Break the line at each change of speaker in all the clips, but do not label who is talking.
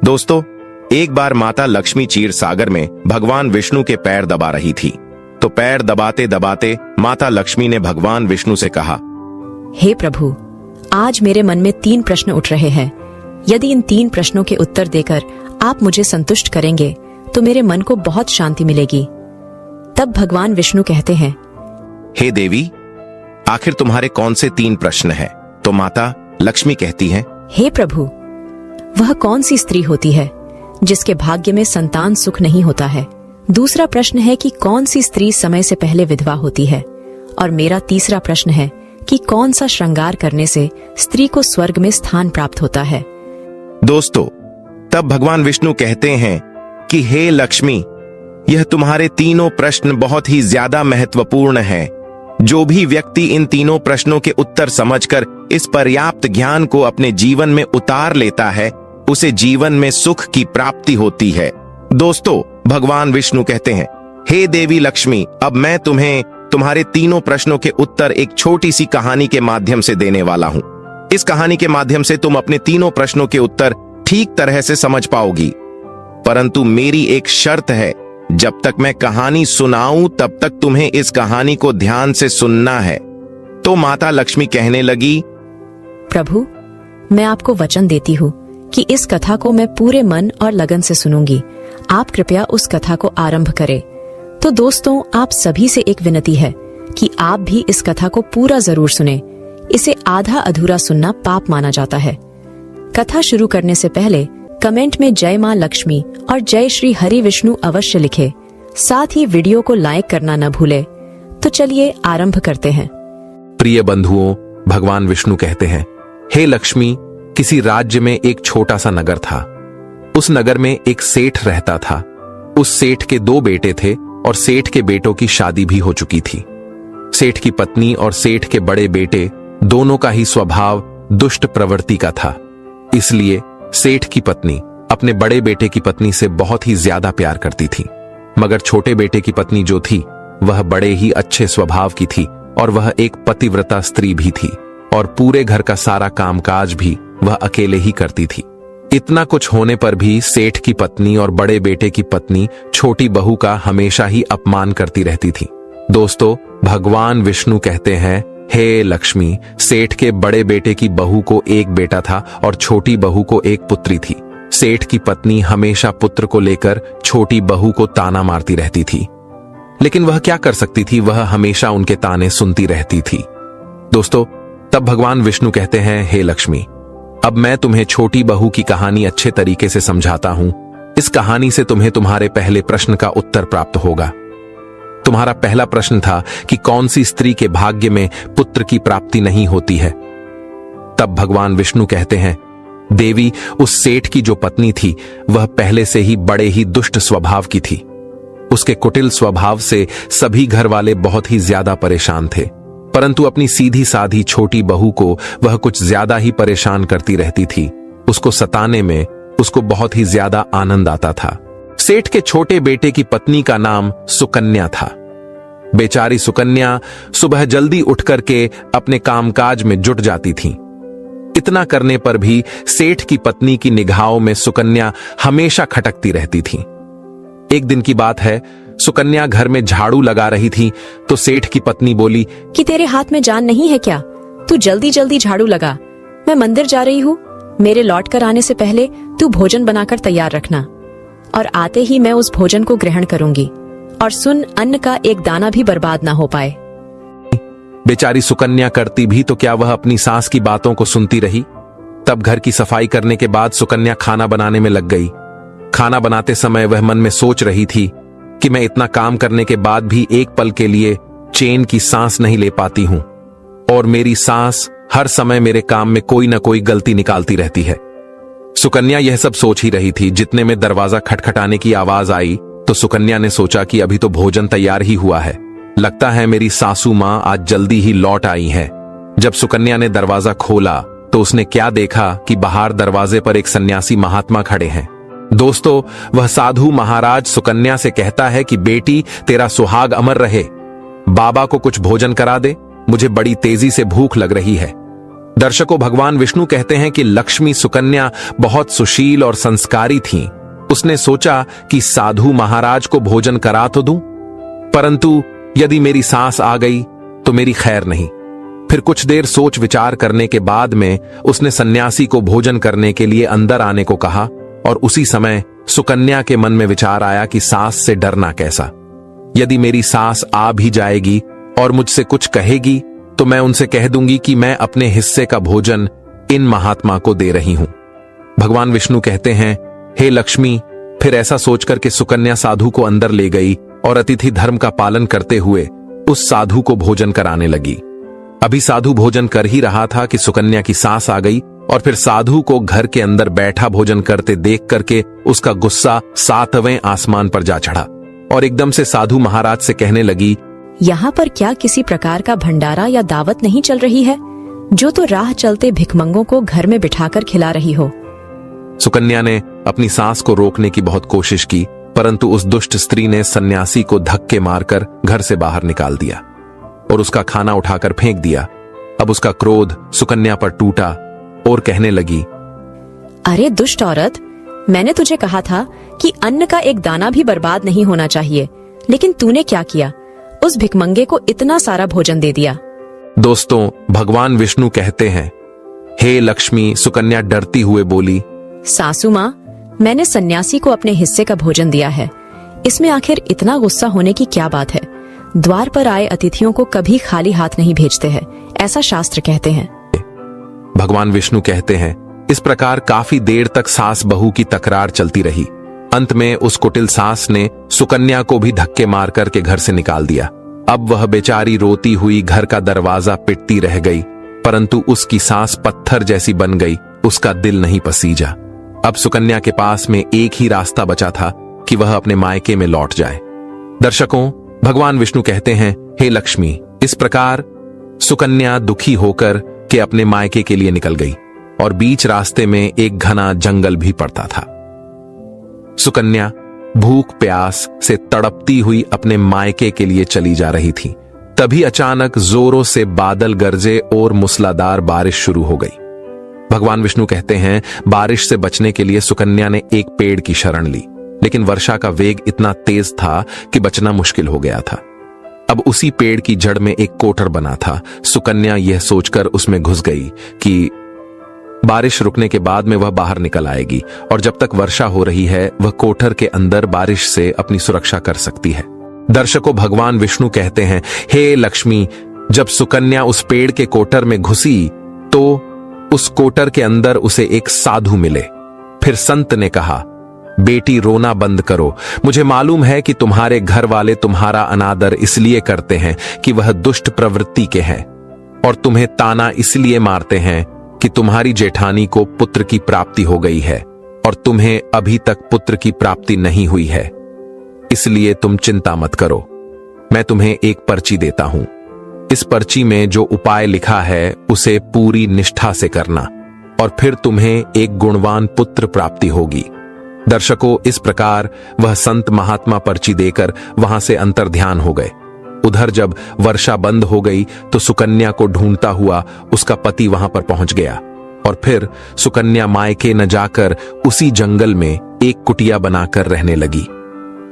दोस्तों, एक बार माता लक्ष्मी क्षीर सागर में भगवान विष्णु के पैर दबा रही थी। तो पैर दबाते दबाते माता लक्ष्मी ने भगवान विष्णु से कहा,
हे प्रभु, आज मेरे मन में 3 प्रश्न उठ रहे हैं। यदि इन 3 प्रश्नों के उत्तर देकर आप मुझे संतुष्ट करेंगे तो मेरे मन को बहुत शांति मिलेगी। तब भगवान विष्णु कहते हैं,
हे देवी, आखिर तुम्हारे कौन से 3 प्रश्न हैं? तो माता लक्ष्मी कहती हैं,
हे प्रभु, वह कौन सी स्त्री होती है जिसके भाग्य में संतान सुख नहीं होता है? दूसरा प्रश्न है कि कौन सी स्त्री समय से पहले विधवा होती है? और मेरा तीसरा प्रश्न है कि कौन सा श्रृंगार करने से स्त्री को स्वर्ग में स्थान प्राप्त होता है?
दोस्तों, तब भगवान विष्णु कहते हैं कि हे लक्ष्मी, यह तुम्हारे तीनों प्रश्न बहुत ही ज्यादा महत्वपूर्ण हैं। जो भी व्यक्ति इन तीनों प्रश्नों के उत्तर समझकर इस पर्याप्त ज्ञान को अपने जीवन में उतार लेता है, उसे जीवन में सुख की प्राप्ति होती है। दोस्तों, भगवान विष्णु कहते हैं, हे देवी लक्ष्मी, अब मैं तुम्हें तुम्हारे तीनों प्रश्नों के उत्तर एक छोटी सी कहानी के माध्यम से देने वाला हूं। इस कहानी के माध्यम से तुम अपने तीनों प्रश्नों के उत्तर ठीक तरह से समझ पाओगी। परंतु मेरी एक शर्त है, जब तक मैं कहानी सुनाऊं तब तक तुम्हें इस कहानी को ध्यान से सुनना है। तो माता लक्ष्मी कहने लगी,
प्रभु, मैं आपको वचन देती हूँ कि इस कथा को मैं पूरे मन और लगन से सुनूंगी। आप कृपया उस कथा को आरंभ करें। तो दोस्तों, आप सभी से एक विनती है कि आप भी इस कथा को पूरा जरूर सुने। इसे आधा अधूरा सुनना पाप माना जाता है। कथा शुरू करने से पहले कमेंट में जय मां लक्ष्मी और जय श्री हरि विष्णु अवश्य लिखे। साथ ही वीडियो को लाइक करना न भूले। तो चलिए आरंभ करते हैं।
प्रिय बंधुओं, भगवान विष्णु कहते हैं, हे लक्ष्मी, किसी राज्य में एक छोटा सा नगर था। उस नगर में एक सेठ रहता था। उस सेठ के 2 बेटे थे और सेठ के बेटों की शादी भी हो चुकी थी। सेठ की पत्नी और सेठ के बड़े बेटे दोनों का ही स्वभाव दुष्ट प्रवृत्ति का था। इसलिए सेठ की पत्नी अपने बड़े बेटे की पत्नी से बहुत ही ज्यादा प्यार करती थी। मगर छोटे बेटे की पत्नी जो थी, वह बड़े ही अच्छे स्वभाव की थी और वह एक पतिव्रता स्त्री भी थी और पूरे घर का सारा कामकाज भी वह अकेले ही करती थी। इतना कुछ होने पर भी सेठ की पत्नी और बड़े बेटे की पत्नी छोटी बहू का हमेशा ही अपमान करती रहती थी। दोस्तों, भगवान विष्णु कहते हैं, हे लक्ष्मी, सेठ के बड़े बेटे की बहू को एक बेटा था और छोटी बहू को एक पुत्री थी। सेठ की पत्नी हमेशा पुत्र को लेकर छोटी बहू को ताना मारती रहती थी, लेकिन वह क्या कर सकती थी? वह हमेशा उनके ताने सुनती रहती थी। दोस्तों, तब भगवान विष्णु कहते हैं, हे लक्ष्मी, अब मैं तुम्हें छोटी बहू की कहानी अच्छे तरीके से समझाता हूं। इस कहानी से तुम्हें तुम्हारे पहले प्रश्न का उत्तर प्राप्त होगा। तुम्हारा पहला प्रश्न था कि कौन सी स्त्री के भाग्य में पुत्र की प्राप्ति नहीं होती है। तब भगवान विष्णु कहते हैं, देवी, उस सेठ की जो पत्नी थी, वह पहले से ही बड़े ही दुष्ट स्वभाव की थी। उसके कुटिल स्वभाव से सभी घर वाले बहुत ही ज्यादा परेशान थे, परंतु अपनी सीधी साधी छोटी बहू को वह कुछ ज्यादा ही परेशान करती रहती थी। उसको सताने में उसको बहुत ही ज्यादा आनंद आता था। सेठ के छोटे बेटे की पत्नी का नाम सुकन्या था। बेचारी सुकन्या सुबह जल्दी उठ करके अपने कामकाज में जुट जाती थी। इतना करने पर भी सेठ की पत्नी की निगाहों में सुकन्या हमेशा खटकती रहती थी। एक दिन की बात है, सुकन्या घर में झाड़ू लगा रही थी तो सेठ की पत्नी बोली
कि तेरे हाथ में जान नहीं है क्या? तू जल्दी जल्दी झाड़ू लगा। मैं मंदिर जा रही हूँ। मेरे लौट कर आने से पहले तू भोजन बनाकर तैयार रखना और आते ही मैं उस भोजन को ग्रहण करूंगी। और सुन, अन्न का एक दाना भी बर्बाद ना हो पाए।
बेचारी सुकन्या करती भी तो क्या वह अपनी सास की बातों को सुनती रही। तब घर की सफाई करने के बाद सुकन्या खाना बनाने में लग गई। खाना बनाते समय वह मन में सोच रही थी कि मैं इतना काम करने के बाद भी एक पल के लिए चैन की सांस नहीं ले पाती हूं और मेरी सांस हर समय मेरे काम में कोई ना कोई गलती निकालती रहती है। सुकन्या यह सब सोच ही रही थी, जितने में दरवाजा खटखटाने की आवाज आई तो सुकन्या ने सोचा कि अभी तो भोजन तैयार ही हुआ है, लगता है मेरी सासू मां आज जल्दी ही लौट आई हैं। जब सुकन्या ने दरवाजा खोला तो उसने क्या देखा कि बाहर दरवाजे पर एक सन्यासी महात्मा खड़े हैं। दोस्तों, वह साधु महाराज सुकन्या से कहता है कि बेटी, तेरा सुहाग अमर रहे। बाबा को कुछ भोजन करा दे, मुझे बड़ी तेजी से भूख लग रही है। दर्शकों, भगवान विष्णु कहते हैं कि लक्ष्मी सुकन्या बहुत सुशील और संस्कारी थीं। उसने सोचा कि साधु महाराज को भोजन करा तो दूं, परंतु यदि मेरी सास आ गई तो मेरी खैर नहीं। फिर कुछ देर सोच विचार करने के बाद में उसने सन्यासी को भोजन करने के लिए अंदर आने को कहा, और उसी समय सुकन्या के मन में विचार आया कि सास से डरना कैसा। यदि मेरी सास आ भी जाएगी और मुझसे कुछ कहेगी तो मैं उनसे कह दूंगी कि मैं अपने हिस्से का भोजन इन महात्मा को दे रही हूं। भगवान विष्णु कहते हैं, हे लक्ष्मी। फिर ऐसा सोचकर के सुकन्या साधु को अंदर ले गई और अतिथि धर्म का पालन करते हुए उस साधु को भोजन कराने लगी। अभी साधु भोजन कर ही रहा था कि सुकन्या की सास आ गई और फिर साधु को घर के अंदर बैठा भोजन करते देख करके उसका गुस्सा 7वें आसमान पर जा चढ़ा और एकदम से साधु महाराज से कहने लगी,
यहाँ पर क्या किसी प्रकार का भंडारा या दावत नहीं चल रही है, जो तो राह चलते भिखमंगों को घर में बिठाकर खिला रही हो।
सुकन्या ने अपनी सास को रोकने की बहुत कोशिश की, परंतु उस दुष्ट स्त्री ने सन्यासी को धक्के मारकर घर से बाहर निकाल दिया और उसका खाना उठाकर फेंक दिया। अब उसका क्रोध सुकन्या पर टूटा और कहने लगी,
अरे दुष्ट औरत, मैंने तुझे कहा था कि अन्न का एक दाना भी बर्बाद नहीं होना चाहिए, लेकिन तूने क्या किया, उस भिखमंगे को इतना सारा भोजन दे दिया।
दोस्तों, भगवान विष्णु कहते हैं, हे लक्ष्मी। सुकन्या डरती हुए बोली,
सासू माँ, मैंने सन्यासी को अपने हिस्से का भोजन दिया है, इसमें आखिर इतना गुस्सा होने की क्या बात है। द्वार पर आए अतिथियों को कभी खाली हाथ नहीं भेजते हैं, ऐसा शास्त्र कहते हैं।
भगवान विष्णु कहते हैं, इस प्रकार काफी देर तक सास बहू की तकरार चलती रही। अंत में उस कुटिल सास ने सुकन्या को भी धक्के मार करके घर से निकाल दिया। अब वह बेचारी रोती हुई घर का दरवाजा पिटती रह गई, परंतु उसकी सांस पत्थर जैसी बन गई, उसका दिल नहीं पसीजा। अब सुकन्या के पास में एक ही रास्ता बचा था कि वह अपने मायके में लौट जाए। दर्शकों, भगवान विष्णु कहते हैं, हे लक्ष्मी। इस प्रकार सुकन्या दुखी होकर के अपने मायके के लिए निकल गई और बीच रास्ते में एक घना जंगल भी पड़ता था। सुकन्या भूख प्यास से तड़पती हुई अपने मायके के लिए चली जा रही थी। तभी अचानक जोरों से बादल गरजे और मूसलाधार बारिश शुरू हो गई। भगवान विष्णु कहते हैं, बारिश से बचने के लिए सुकन्या ने एक पेड़ की शरण ली, लेकिन वर्षा का वेग इतना तेज था कि बचना मुश्किल हो गया था। अब उसी पेड़ की जड़ में एक कोटर बना था। सुकन्या यह सोचकर उसमें घुस गई कि बारिश रुकने के बाद में वह बाहर निकल आएगी और जब तक वर्षा हो रही है वह कोठर के अंदर बारिश से अपनी सुरक्षा कर सकती है। दर्शकों, भगवान विष्णु कहते हैं, हे लक्ष्मी। जब सुकन्या उस पेड़ के कोटर में घुसी तो उस कोटर के अंदर उसे एक साधु मिले। फिर संत ने कहा, बेटी रोना बंद करो। मुझे मालूम है कि तुम्हारे घर वाले तुम्हारा अनादर इसलिए करते हैं कि वह दुष्ट प्रवृत्ति के हैं और तुम्हें ताना इसलिए मारते हैं कि तुम्हारी जेठानी को पुत्र की प्राप्ति हो गई है और तुम्हें अभी तक पुत्र की प्राप्ति नहीं हुई है। इसलिए तुम चिंता मत करो, मैं तुम्हें एक पर्ची देता हूं। इस पर्ची में जो उपाय लिखा है उसे पूरी निष्ठा से करना और फिर तुम्हें एक गुणवान पुत्र प्राप्ति होगी। दर्शकों, इस प्रकार वह संत महात्मा पर्ची देकर वहां से अंतर्ध्यान हो गए। उधर जब वर्षा बंद हो गई तो सुकन्या को ढूंढता हुआ उसका पति वहां पर पहुंच गया और फिर सुकन्या मायके न जाकर उसी जंगल में एक कुटिया बनाकर रहने लगी।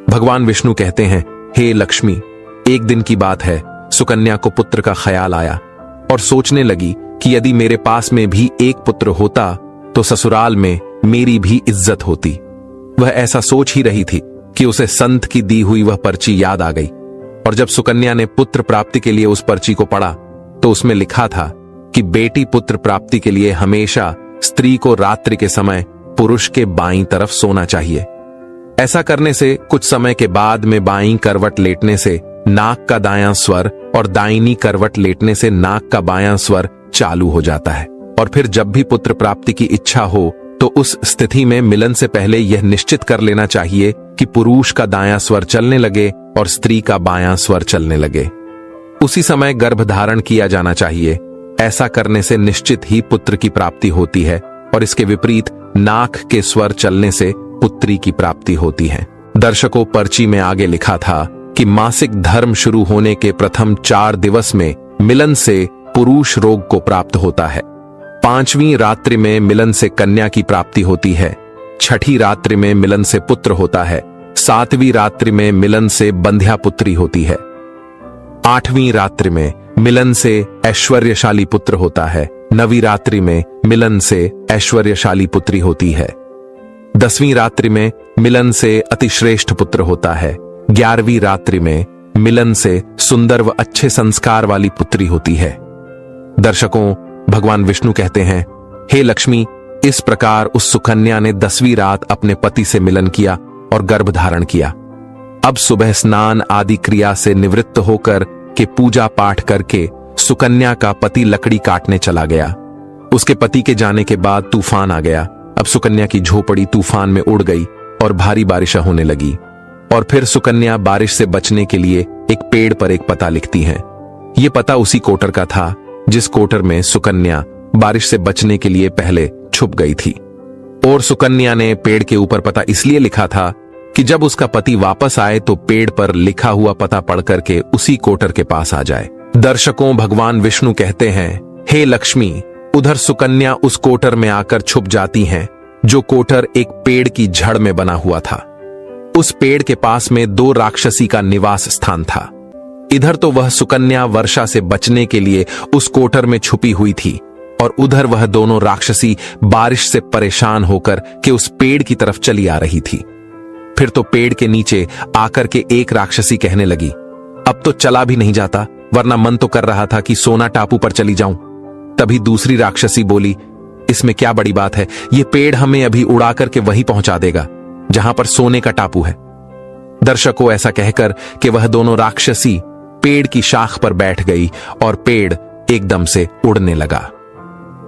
भगवान विष्णु कहते हैं, हे लक्ष्मी। एक दिन की बात है, सुकन्या को पुत्र का ख्याल आया और सोचने लगी कि यदि मेरे पास में भी एक पुत्र होता तो ससुराल में मेरी भी इज्जत होती। वह ऐसा सोच ही रही थी कि उसे संत की दी हुई वह पर्ची याद आ गई और जब सुकन्या ने पुत्र प्राप्ति के लिए उस पर्ची को पढ़ा तो उसमें लिखा था कि बेटी पुत्र प्राप्ति के लिए हमेशा स्त्री को रात्रि के समय पुरुष के बाईं तरफ सोना चाहिए। ऐसा करने से कुछ समय के बाद में बाईं करवट लेटने से नाक का दायां स्वर और दाहिनी करवट लेटने से नाक का बायां स्वर चालू हो जाता है और फिर जब भी पुत्र प्राप्ति की इच्छा हो तो उस स्थिति में मिलन से पहले यह निश्चित कर लेना चाहिए कि पुरुष का दायां स्वर चलने लगे और स्त्री का बायां स्वर चलने लगे। उसी समय गर्भ धारण किया जाना चाहिए। ऐसा करने से निश्चित ही पुत्र की प्राप्ति होती है और इसके विपरीत नाक के स्वर चलने से पुत्री की प्राप्ति होती है। दर्शकों, पर्ची में आगे लिखा था कि मासिक धर्म शुरू होने के प्रथम 4 दिवस में मिलन से पुरुष रोग को प्राप्त होता है 5वीं रात्रि में मिलन से कन्या की प्राप्ति होती है। 6ठी रात्रि में मिलन से पुत्र होता है। 7वीं रात्रि में मिलन से बंध्या पुत्री होती है। 8वीं रात्रि में मिलन से ऐश्वर्यशाली पुत्र होता है। 9वीं रात्रि में मिलन से ऐश्वर्यशाली पुत्री होती है। 10वीं रात्रि में मिलन से अतिश्रेष्ठ पुत्र होता है। 11वीं रात्रि में मिलन से सुंदर व अच्छे संस्कार वाली पुत्री होती है। दर्शकों, भगवान विष्णु कहते हैं, हे लक्ष्मी, इस प्रकार उस सुकन्या ने 10वीं रात अपने पति से मिलन किया और गर्भ धारण किया। अब सुबह स्नान आदि क्रिया से निवृत्त होकर के पूजा पाठ करके सुकन्या का पति लकड़ी काटने चला गया। उसके पति के जाने के बाद तूफान आ गया। अब सुकन्या की झोपड़ी तूफान में उड़ गई और भारी बारिश होने लगी। और फिर सुकन्या बारिश से बचने के लिए एक पेड़ पर एक पता लिखती है। यह पता उसी कोटर का था जिस कोटर में सुकन्या बारिश से बचने के लिए पहले छुप गई थी। और सुकन्या ने पेड़ के ऊपर पता इसलिए लिखा था कि जब उसका पति वापस आए तो पेड़ पर लिखा हुआ पता पढ़ करके उसी कोटर के पास आ जाए। दर्शकों, भगवान विष्णु कहते हैं, हे लक्ष्मी, उधर सुकन्या उस कोटर में आकर छुप जाती हैं, जो कोटर एक पेड़ की जड़ में बना हुआ था। उस पेड़ के पास में 2 राक्षसी का निवास स्थान था। इधर तो वह सुकन्या वर्षा से बचने के लिए उस कोटर में छुपी हुई थी और उधर वह दोनों राक्षसी बारिश से परेशान होकर के उस पेड़ की तरफ चली आ रही थी। फिर तो पेड़ के नीचे आकर के एक राक्षसी कहने लगी, अब तो चला भी नहीं जाता, वरना मन तो कर रहा था कि सोना टापू पर चली जाऊं। तभी दूसरी राक्षसी बोली, इसमें क्या बड़ी बात है, ये पेड़ हमें अभी उड़ा करके वहीं पहुंचा देगा जहां पर सोने का टापू है। दर्शकों, ऐसा कहकर कि वह दोनों राक्षसी पेड़ की शाख पर बैठ गई और पेड़ एकदम से उड़ने लगा।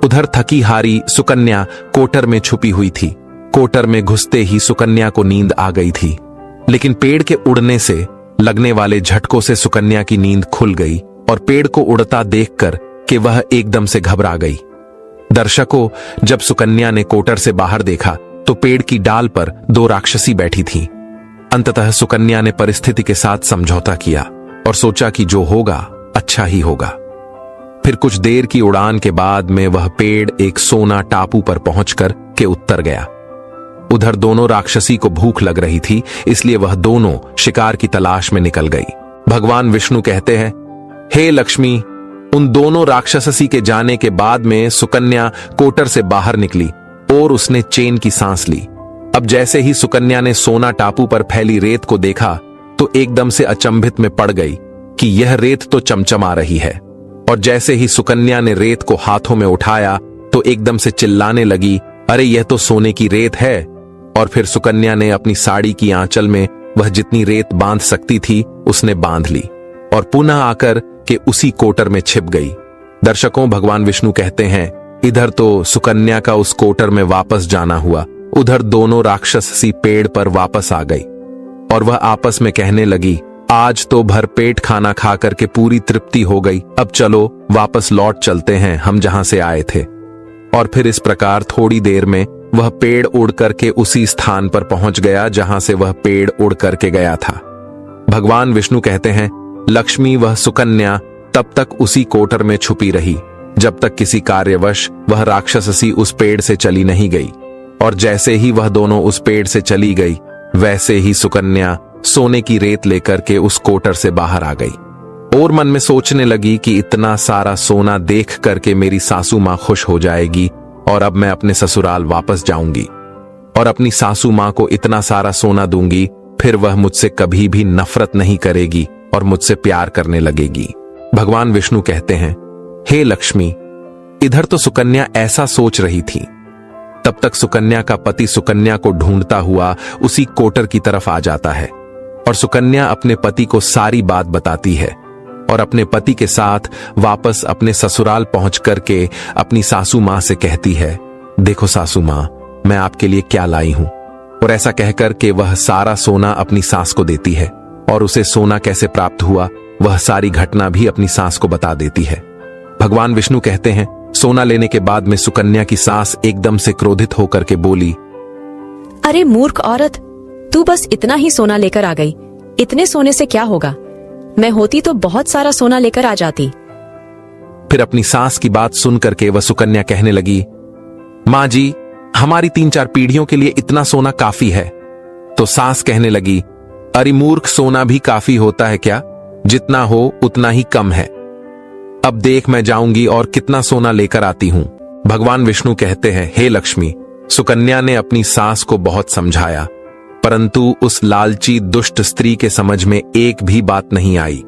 उधर थकी हारी सुकन्या कोटर में छुपी हुई थी। कोटर में घुसते ही सुकन्या को नींद आ गई थी, लेकिन पेड़ के उड़ने से लगने वाले झटकों से सुकन्या की नींद खुल गई और पेड़ को उड़ता देखकर कि वह एकदम से घबरा गई। दर्शकों, जब सुकन्या ने कोटर से बाहर देखा तो पेड़ की डाल पर 2 राक्षसी बैठी थीं। अंततः सुकन्या ने परिस्थिति के साथ समझौता किया और सोचा कि जो होगा अच्छा ही होगा। फिर कुछ देर की उड़ान के बाद में वह पेड़ एक सोना टापू पर पहुंचकर के उतर गया। उधर दोनों राक्षसी को भूख लग रही थी, इसलिए वह दोनों शिकार की तलाश में निकल गई। भगवान विष्णु कहते हैं, हे लक्ष्मी, उन दोनों राक्षसी के जाने के बाद में सुकन्या कोटर से बाहर निकली और उसने चैन की सांस ली। अब जैसे ही सुकन्या ने सोना टापू पर फैली रेत को देखा तो एकदम से अचंभित में पड़ गई कि यह रेत तो चमचमा रही है। और जैसे ही सुकन्या ने रेत को हाथों में उठाया तो एकदम से चिल्लाने लगी, अरे यह तो सोने की रेत है। और फिर सुकन्या ने अपनी साड़ी की आंचल में वह जितनी रेत बांध सकती थी उसने बांध ली और पुनः आकर के उसी कोटर में छिप गई। दर्शकों, भगवान विष्णु कहते हैं, इधर तो सुकन्या का उस कोटर में वापस जाना हुआ, उधर दोनों राक्षसी पेड़ पर वापस आ गई और वह आपस में कहने लगी, आज तो भरपेट खाना खा करके पूरी तृप्ति हो गई, अब चलो वापस लौट चलते हैं हम जहां से आए थे। और फिर इस प्रकार थोड़ी देर में वह पेड़ उड़ करके उसी स्थान पर पहुंच गया जहां से वह पेड़ उड़ करके गया था। भगवान विष्णु कहते हैं, लक्ष्मी वह सुकन्या तब तक उसी कोटर में छुपी रही जब तक किसी कार्यवश वह राक्षसी उस पेड़ से चली नहीं गई। और जैसे ही वह दोनों उस पेड़ से चली गई, वैसे ही सुकन्या सोने की रेत लेकर के उस कोटर से बाहर आ गई और मन में सोचने लगी कि इतना सारा सोना देख करके मेरी सासू मां खुश हो जाएगी और अब मैं अपने ससुराल वापस जाऊंगी और अपनी सासू मां को इतना सारा सोना दूंगी, फिर वह मुझसे कभी भी नफरत नहीं करेगी और मुझसे प्यार करने लगेगी। भगवान विष्णु कहते हैं, हे लक्ष्मी, इधर तो सुकन्या ऐसा सोच रही थी, तब तक सुकन्या का पति सुकन्या को ढूंढता हुआ उसी कोटर की तरफ आ जाता है और सुकन्या अपने पति को सारी बात बताती है और अपने पति के साथ वापस अपने ससुराल पहुंच करके अपनी सासू मां से कहती है, देखो सासू मां, मैं आपके लिए क्या लाई हूं। और ऐसा कहकर के वह सारा सोना अपनी सास को देती है और उसे सोना कैसे प्राप्त हुआ वह सारी घटना भी अपनी सास को बता देती है। भगवान विष्णु कहते हैं, सोना लेने के बाद में सुकन्या की सास एकदम से क्रोधित होकर के बोली,
अरे मूर्ख औरत, तू बस इतना ही सोना लेकर आ गई, इतने सोने से क्या होगा, मैं होती तो बहुत सारा सोना लेकर आ जाती।
फिर अपनी सास की बात सुन करके वह सुकन्या कहने लगी, मां जी, हमारी 3-4 पीढ़ियों के लिए इतना सोना काफी है। तो सास कहने लगी, अरे मूर्ख, सोना भी काफी होता है क्या? जितना हो उतना ही कम है। अब देख, मैं जाऊंगी और कितना सोना लेकर आती हूं। भगवान विष्णु कहते हैं, हे लक्ष्मी, सुकन्या ने अपनी सास को बहुत समझाया, परंतु उस लालची दुष्ट स्त्री के समझ में एक भी बात नहीं आई।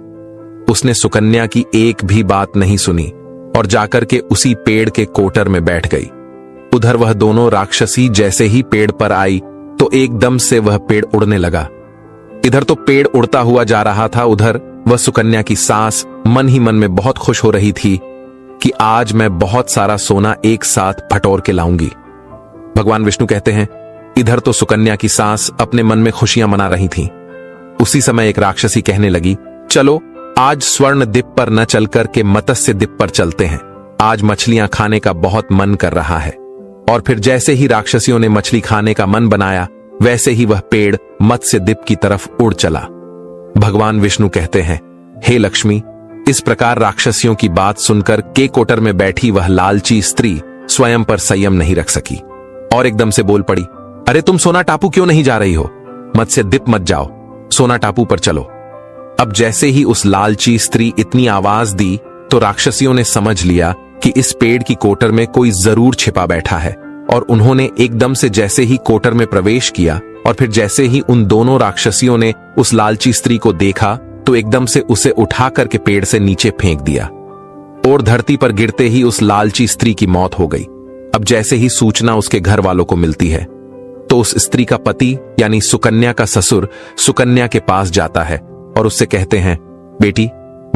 उसने सुकन्या की एक भी बात नहीं सुनी और जाकर के उसी पेड़ के कोटर में बैठ गई। उधर वह दोनों राक्षसी जैसे ही पेड़ पर आई तो एकदम से वह पेड़ उड़ने लगा। इधर तो पेड़ उड़ता हुआ जा रहा था, उधर वह सुकन्या की सास मन ही मन में बहुत खुश हो रही थी कि आज मैं बहुत सारा सोना एक साथ फटोर के लाऊंगी। भगवान विष्णु कहते हैं, इधर तो सुकन्या की सास अपने मन में खुशियां मना रही थी। उसी समय एक राक्षसी कहने लगी, चलो आज स्वर्ण द्वीप पर न चलकर के मत्स्य द्वीप पर चलते हैं। आज मछलियां खाने का बहुत मन कर रहा है। और फिर जैसे ही राक्षसियों ने मछली खाने का मन बनाया, वैसे ही वह पेड़ मत्स्य द्वीप की तरफ उड़ चला। भगवान विष्णु कहते हैं, हे लक्ष्मी, इस प्रकार राक्षसियों की बात सुनकर के कोटर में बैठी वह लालची स्त्री स्वयं पर संयम नहीं रख सकी और एकदम से बोल पड़ी, अरे तुम सोना टापू क्यों नहीं जा रही हो? मत्स्य द्वीप मत जाओ, सोना टापू पर चलो। अब जैसे ही उस लालची स्त्री इतनी आवाज दी तो राक्षसियों ने समझ लिया कि इस पेड़ की कोटर में कोई जरूर छिपा बैठा है और उन्होंने एकदम से जैसे ही कोटर में प्रवेश किया और फिर जैसे ही उन दोनों राक्षसियों ने उस लालची स्त्री को देखा तो एकदम से उसे उठा करके पेड़ से नीचे फेंक दिया और धरती पर गिरते ही उस लालची स्त्री की मौत हो गई। अब जैसे ही सूचना उसके घर वालों को मिलती है तो उस स्त्री का पति यानी सुकन्या का ससुर सुकन्या के पास जाता है और उससे कहते हैं, बेटी,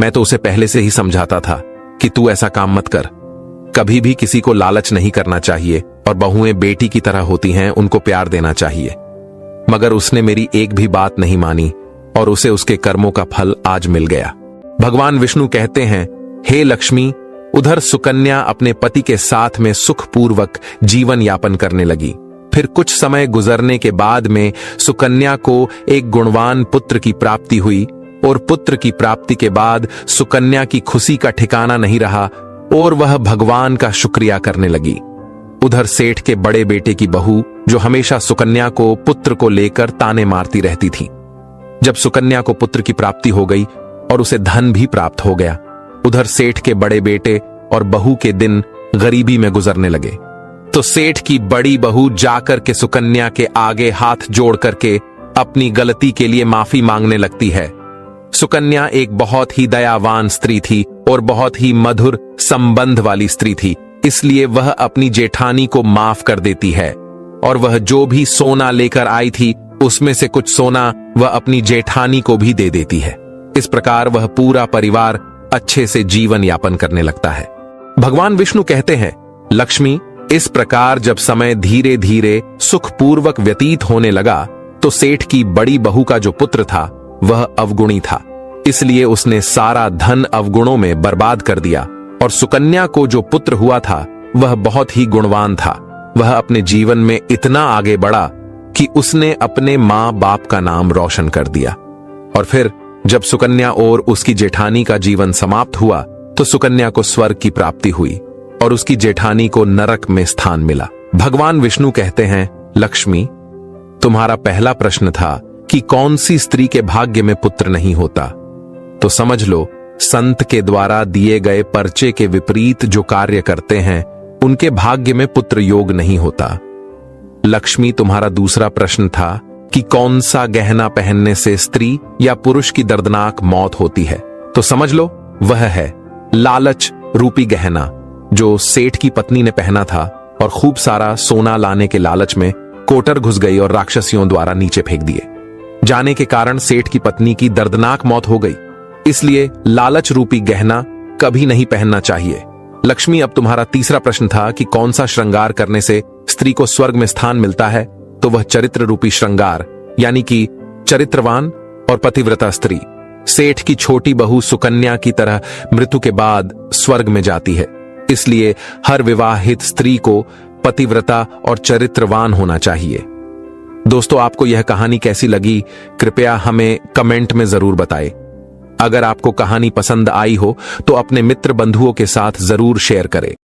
मैं तो उसे पहले से ही समझाता था कि तू ऐसा काम मत कर। कभी भी किसी को लालच नहीं करना चाहिए और बहुएं बेटी की तरह होती हैं, उनको प्यार देना चाहिए। मगर उसने मेरी एक भी बात नहीं मानी और उसे उसके कर्मों का फल आज मिल गया। भगवान विष्णु कहते हैं, हे लक्ष्मी, उधर सुकन्या अपने पति के साथ में सुखपूर्वक जीवन यापन करने लगी। फिर कुछ समय गुजरने के बाद में सुकन्या को एक गुणवान पुत्र की प्राप्ति हुई और पुत्र की प्राप्ति के बाद सुकन्या की खुशी का ठिकाना नहीं रहा और वह भगवान का शुक्रिया करने लगी। उधर सेठ के बड़े बेटे की बहू, जो हमेशा सुकन्या को पुत्र को लेकर ताने मारती रहती थी, जब सुकन्या को पुत्र की प्राप्ति हो गई और उसे धन भी प्राप्त हो गया, उधर सेठ के बड़े बेटे और बहू के दिन गरीबी में गुजरने लगे। तो सेठ की बड़ी बहू जाकर के सुकन्या के आगे हाथ जोड़ करके अपनी गलती के लिए माफी मांगने लगती है। सुकन्या एक बहुत ही दयावान स्त्री थी और बहुत ही मधुर संबंध वाली स्त्री थी, इसलिए वह अपनी जेठानी को माफ कर देती है और वह जो भी सोना लेकर आई थी उसमें से कुछ सोना वह अपनी जेठानी को भी दे देती है। इस प्रकार वह पूरा परिवार अच्छे से जीवन यापन करने लगता है। भगवान विष्णु कहते हैं, लक्ष्मी, इस प्रकार जब समय धीरे धीरे सुखपूर्वक व्यतीत होने लगा तो सेठ की बड़ी बहू का जो पुत्र था वह अवगुणी था, इसलिए उसने सारा धन अवगुणों में बर्बाद कर दिया और सुकन्या को जो पुत्र हुआ था वह बहुत ही गुणवान था। वह अपने जीवन में इतना आगे बढ़ा कि उसने अपने मां बाप का नाम रोशन कर दिया। और फिर जब सुकन्या और उसकी जेठानी का जीवन समाप्त हुआ तो सुकन्या को स्वर्ग की प्राप्ति हुई और उसकी जेठानी को नरक में स्थान मिला। भगवान विष्णु कहते हैं, लक्ष्मी, तुम्हारा पहला प्रश्न था कि कौन सी स्त्री के भाग्य में पुत्र नहीं होता, तो समझ लो संत के द्वारा दिए गए पर्चे के विपरीत जो कार्य करते हैं उनके भाग्य में पुत्र योग नहीं होता। लक्ष्मी, तुम्हारा दूसरा प्रश्न था कि कौन सा गहना पहनने से स्त्री या पुरुष की दर्दनाक मौत होती है, तो समझ लो वह है लालच रूपी गहना, जो सेठ की पत्नी ने पहना था और खूब सारा सोना लाने के लालच में कोटर घुस गई और राक्षसियों द्वारा नीचे फेंक दिए जाने के कारण सेठ की पत्नी की दर्दनाक मौत हो गई। इसलिए लालच रूपी गहना कभी नहीं पहनना चाहिए। लक्ष्मी, अब तुम्हारा तीसरा प्रश्न था कि कौन सा श्रृंगार करने से स्त्री को स्वर्ग में स्थान मिलता है, तो वह चरित्र रूपी श्रृंगार, यानी कि चरित्रवान और पतिव्रता स्त्री। सेठ की छोटी बहू सुकन्या की तरह मृत्यु के बाद स्वर्ग में जाती है, इसलिए हर विवाहित स्त्री को पतिव्रता और चरित्रवान होना चाहिए। दोस्तों, आपको यह कहानी कैसी लगी कृपया हमें कमेंट में जरूर बताएं। अगर आपको कहानी पसंद आई हो तो अपने मित्र बंधुओं के साथ जरूर शेयर करें।